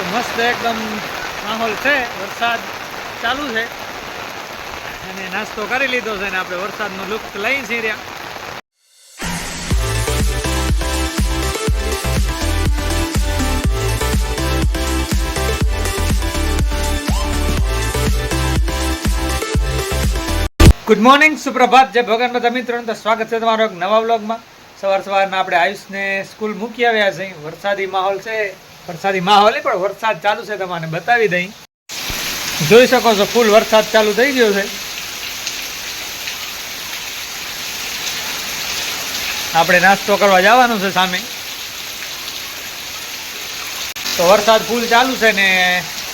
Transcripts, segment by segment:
તો મસ્ત એકદમ માહોલ છે, વરસાદ ચાલુ છે અને નાસ્તો કરી લીધો છે ને આપણે વરસાદનો લુફ્ત લઈ છીએ રહ્યા. ગુડ મોર્નિંગ, સુપ્રભાત, જય ભગવાન બધા મિત્રોને તો સ્વાગત છે તમારો એક નવા વ્લોગમાં. સવારના આપણે આયુષને સ્કૂલ મૂકી આવ્યા છે. વરસાદી માહોલ છે, વરસાદી માહોલ નહીં પણ વરસાદ ચાલુ છે, તમને બતાવી દઈ. જોઈ શકો છો ફૂલ વરસાદ ચાલુ થઈ ગયો છે. આપણે નાસ્તો કરવા જવાનું છે સામે. તો વરસાદ ફૂલ ચાલુ છે ને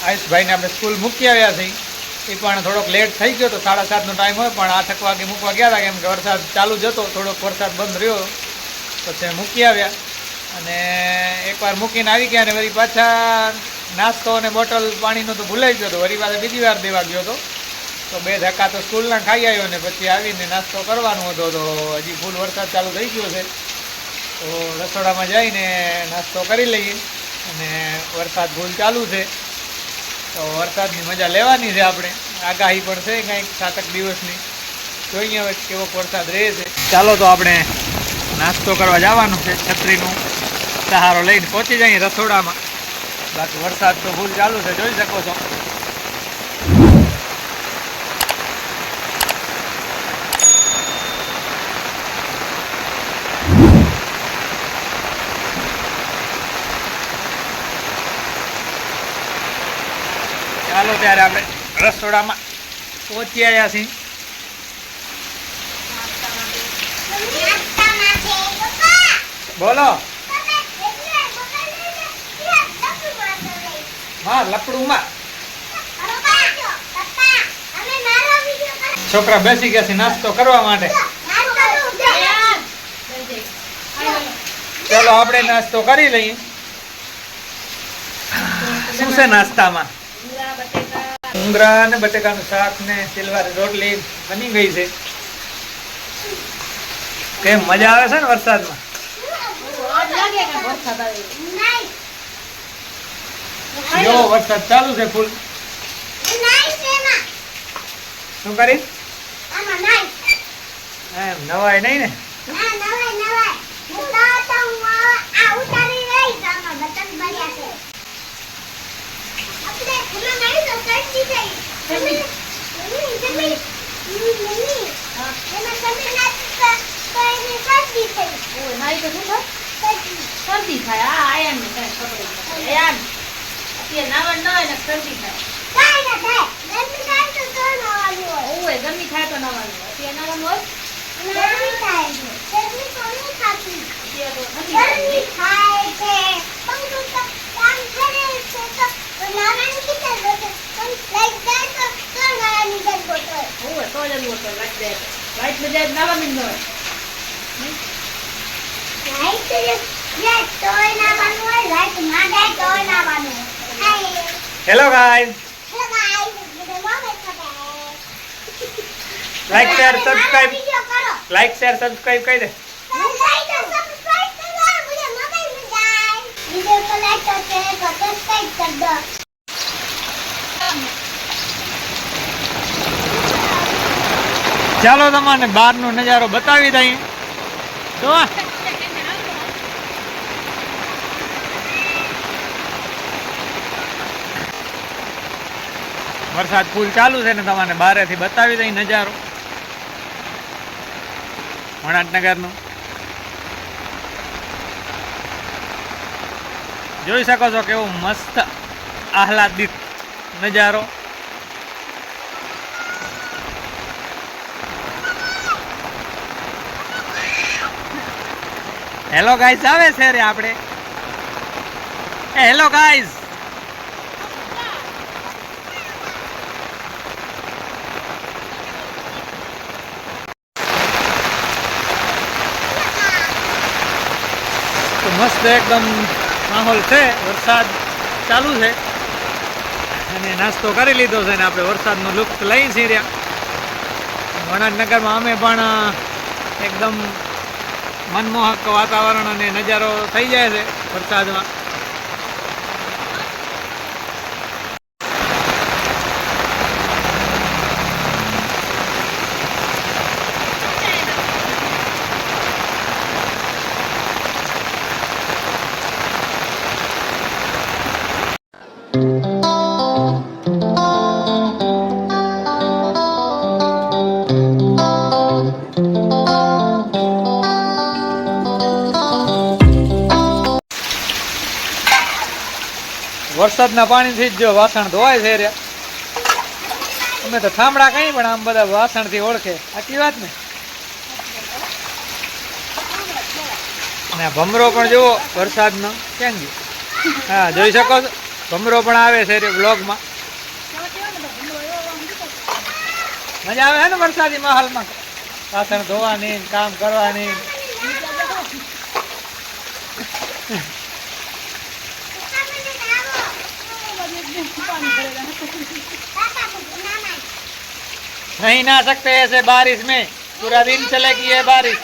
આયુષભાઈને આપણે સ્કૂલ મૂકી આવ્યા છે. એ પણ થોડોક લેટ થઈ ગયો તો 7:30નો ટાઈમ હોય, પણ 8 વાગે મૂકવા ગયા હતા કેમ કે વરસાદ ચાલુ જ હતો. થોડોક વરસાદ બંધ રહ્યો પછી મૂકી આવ્યા અને એકવાર મૂકીને આવી ગયા અને વળી પાછા નાસ્તો અને બોટલ પાણીનો તો ભૂલાઈ ગયો હતો. વળી પાછા બીજી વાર દેવા ગયો હતો તો 2 ધક્કા તો સ્કૂલના ખાઈ આવ્યો ને પછી આવીને નાસ્તો કરવાનો હતો. તો હજી ફૂલ વરસાદ ચાલુ થઈ ગયો છે તો રસોડામાં જઈને નાસ્તો કરી લઈએ. અને વરસાદ ફૂલ ચાલુ છે તો વરસાદની મજા લેવાની છે આપણે. આગાહી પણ છે કંઈક 7 દિવસની, જોઈએ હવે કેવો વરસાદ રહે છે. ચાલો તો આપણે નાસ્તો કરવા જવાનું છે. છત્રીનું સહારો લઈને પહોંચી જઈએ રસોડામાં. બાકી વરસાદ તો ફૂલ ચાલુ છે, જોઈ શકો છો. ચાલો ત્યારે આપણે રસોડામાં પહોંચી આવ્યા છીએ. બોલો. હા, લપડુંમાં છોકરા બેસી ગયા છે નાસ્તો કરવા માટે. ચાલો આપણે નાસ્તો કરી લઈએ. શું છે નાસ્તામાં? ઉંગરા ને બટેકાનું શાક ને સિલવારી રોટલી બની ગઈ છે. કેમ મજા આવે છે ને વરસાદમાં? જો વરસાદ ચાલુ છે ફૂલ. શું કરી એમ નવાય નહીં ને? શરદી થાય. આયન ને કઈ ખબર આયન અત્યારે નાવણ ન હોય ને શરદી થાય. કાઈ ના થાય. ગરમી થાય તો નવાનું હોય. ઓય ગરમી થાય તો નવાનું હોય. અત્યારે નવાનું હોય. ગરમી થાય છે. ગરમી તો નહીં થાતી. ગરમી થાય છે. પંખો તો કામ કરે છે તો નાવાની કિતે લોટે. પણ લાઈટ જાય તો નાવાની જન બોટો. ઓય તો જન બોટો લાઈટ જાય. લાઈટ ને જાય નાવાનું ન હોય. લાઈટ તોય નાવાનું હોય, લાઈટ ના જાય તોય નાવાનું હોય. Hello guys. Hello guys. Like share subscribe. Like share subscribe કરી દે. લાઈક और सब्सक्राइब कर दो, मुझे मोबाइल में जाए. वीडियो को लाइक और चैनल को सब्सक्राइब कर दो. ચાલો તમને બહારનો નજારો બતાવી દઈએ. તો વરસાદ ફૂલ ચાલુ છે ને તમને બહારેથી બતાવી દઈ નજારો વણાટનગરનો. જોઈ શકો છો કેવો મસ્ત આહલાદિત નજારો. હેલો ગાઈસ આવે છે રે આપણે. Hello guys. તો મસ્ત એકદમ માહોલ છે, વરસાદ ચાલુ છે અને નાસ્તો કરી લીધો છે ને આપણે વરસાદનો લુફ્ત લઈ છીએ રહ્યા. વણાટનગરમાં અમે પણ એકદમ મનમોહક વાતાવરણ અને નજારો થઈ જાય છે વરસાદમાં. વરસાદના પાણીથી જ જો વાસણ ધોવાય છે રે. અમે તો થાંભળા કઈ પણ આમ બધા વાસણથી ઓળખે. સાચી વાત ને? અને આ ભમરો પણ જુઓ વરસાદનો કેમ ગયો. હા જોઈ શકો છો ભમરો પણ આવે છે રે બ્લોગમાં. મજા આવે છે ને વરસાદી માહોલમાં વાસણ ધોવાની કામ કરવાની. नहीं ना सकते ऐसे बारिश में, पूरा दिन चलेगी ये बारिश.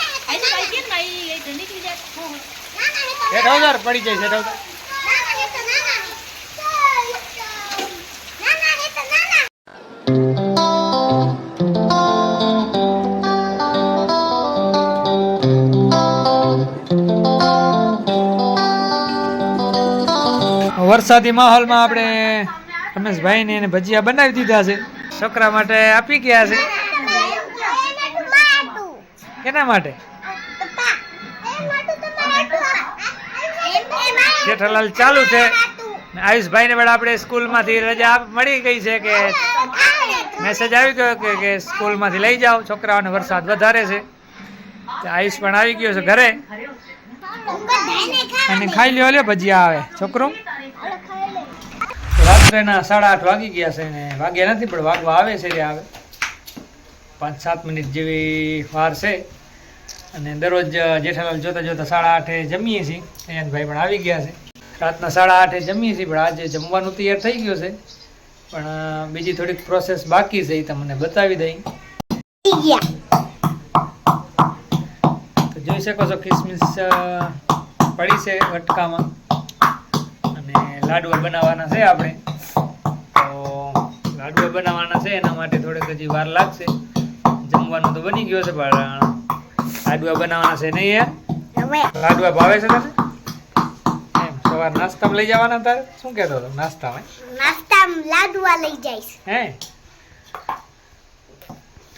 सेठ हो सर पड़ी जाए सेठ हो सर. વરસાદી માહોલમાં આપણે રમેશભાઈને એને ભજીયા બનાવી દીધા છે. છોકરા માટે આપી ગયા છે. કેના માટે? જેઠાલાલ ચાલુ છે. આયુષભાઈને પણ આપણે સ્કૂલમાંથી રજા મળી ગઈ છે કે મેસેજ આવી ગયો કે સ્કૂલમાંથી લઈ જાઓ છોકરાઓને વરસાદ વધારે છે. આયુષ પણ આવી ગયો છે ઘરે અને ખાઈ લ્યો લ્યો ભજીયા આવે છોકરો. રાત્રેના 8:30 વાગી ગયા છે ને વાગ્યા નથી પણ વાગવા આવે છે. આવે 5-7 મિનિટ જેવી વાર છે અને દરરોજ જેઠાલાલ જોતા જોતા 8:30 જમીએ છીએ. ભાઈ પણ આવી ગયા છે. રાતના 8:30 જમીએ છીએ પણ આજે જમવાનું તૈયાર થઈ ગયું છે પણ બીજી થોડીક પ્રોસેસ બાકી છે એ તમને બતાવી દઈ. તો જોઈ શકો છો કિસમિસ પડી છે વટકામાં અને લાડવા બનાવવાના છે આપણે. તો લાડવા બનાવવાના છે એના માટે થોડીક હજી વાર લાગશે. જમવાનું તો બની ગયો છે પણ લાડવા બનાવવાના છે નહીં યાર. લાડવા ભાવે છે તને? એમ સવાર નાસ્તામાં લઈ જવાના તારે? શું કહેતો હતો નાસ્તામાં? નાસ્તામાં લાડવા લઈ જઈશ. હે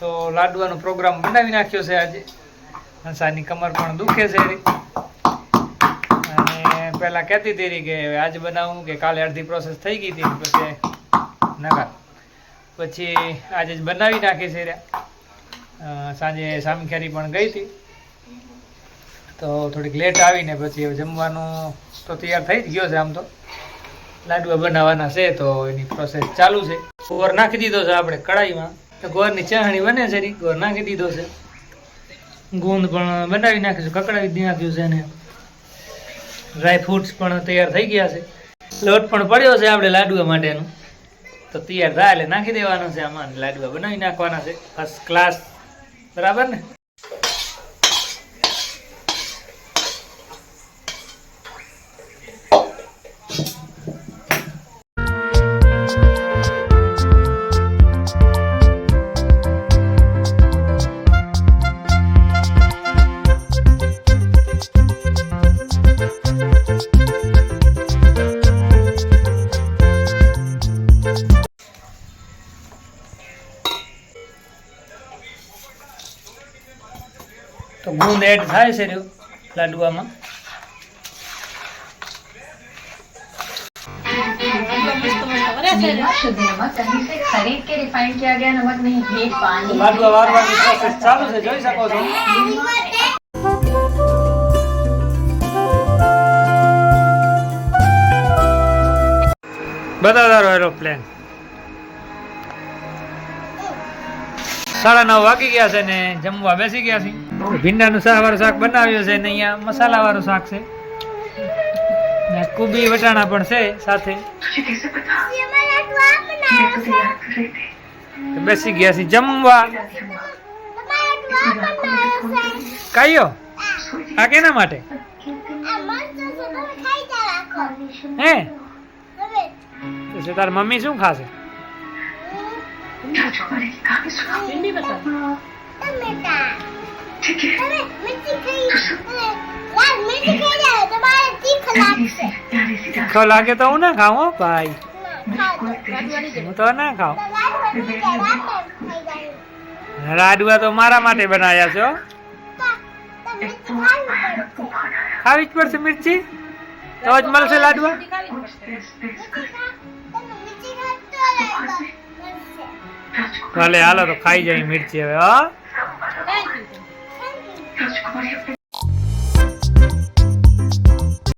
તો લાડવાનો પ્રોગ્રામ બનાવી નાખ્યો છે આજે. હંસાની કમર પણ દુખે છે અને પહેલા કહેતી હતી કે આજે બનાવું કે કાલે અડધી પ્રોસેસ થઈ ગઈ હતી પછી નકાર પછી આજે જ બનાવી નાખી છે. સાંજે સામીખેરી પણ ગઈ હતી તો થોડીક લેટ આવીને પછી હવે જમવાનું તો તૈયાર થઈ જ ગયો છે. આમ તો લાડવા બનાવવાના છે તો એની પ્રોસેસ ચાલુ છે. ગોળ નાખી દીધો છે આપણે કડાઈમાં. તો ગોળની ચાહણી બને છે ને ગોળ નાખી દીધો છે. ગુંદ પણ બનાવી નાખીશું કકડાવી નાખ્યું છે ને ડ્રાય ફ્રૂટ્સ પણ તૈયાર થઈ ગયા છે. લોટ પણ પડ્યો છે આપણે લાડવા માટેનું તો તૈયાર થાય એટલે નાખી દેવાનો છે આમાં. લાડવા બનાવી નાખવાના છે ફર્સ્ટ ક્લાસ. બરાબર ને? તો ગુંદ એડ થાય છે રહ્યો લાડવામાં. खरीद के रिफाइंड किया गया नमक नहीं ये पानी. લાડવા વારવાની પ્રોસેસ ચાલુ છે જોઈ શકો છો. બતાવો એરોપ્લેન. 9:30 વાગી ગયા છે ને જમવા બેસી ગયા છે. ભીંડાનું શાકવાળું શાક બનાવ્યું છે ને અહીંયા મસાલાવાળું શાક છે ને કુબી વટાણા પણ છે સાથે. બેસી ગયા છે જમવા. કયો આ કેના માટે હે? તો તાર મમ્મી શું ખાશે? તીખો લાગે તો હું ના ખાઉં હો ભાઈ. હું તો ના ખાઉં. લાડવા તો મારા માટે બનાવ્યા છે. ખાવી જ પડશે મિર્ચી. તો જ મળશે લાડવા. રોટી ખાવી જ પડશે. ભલે હાલો તો ખાઈ જાય મિર્ચી હવે. હા Thank you.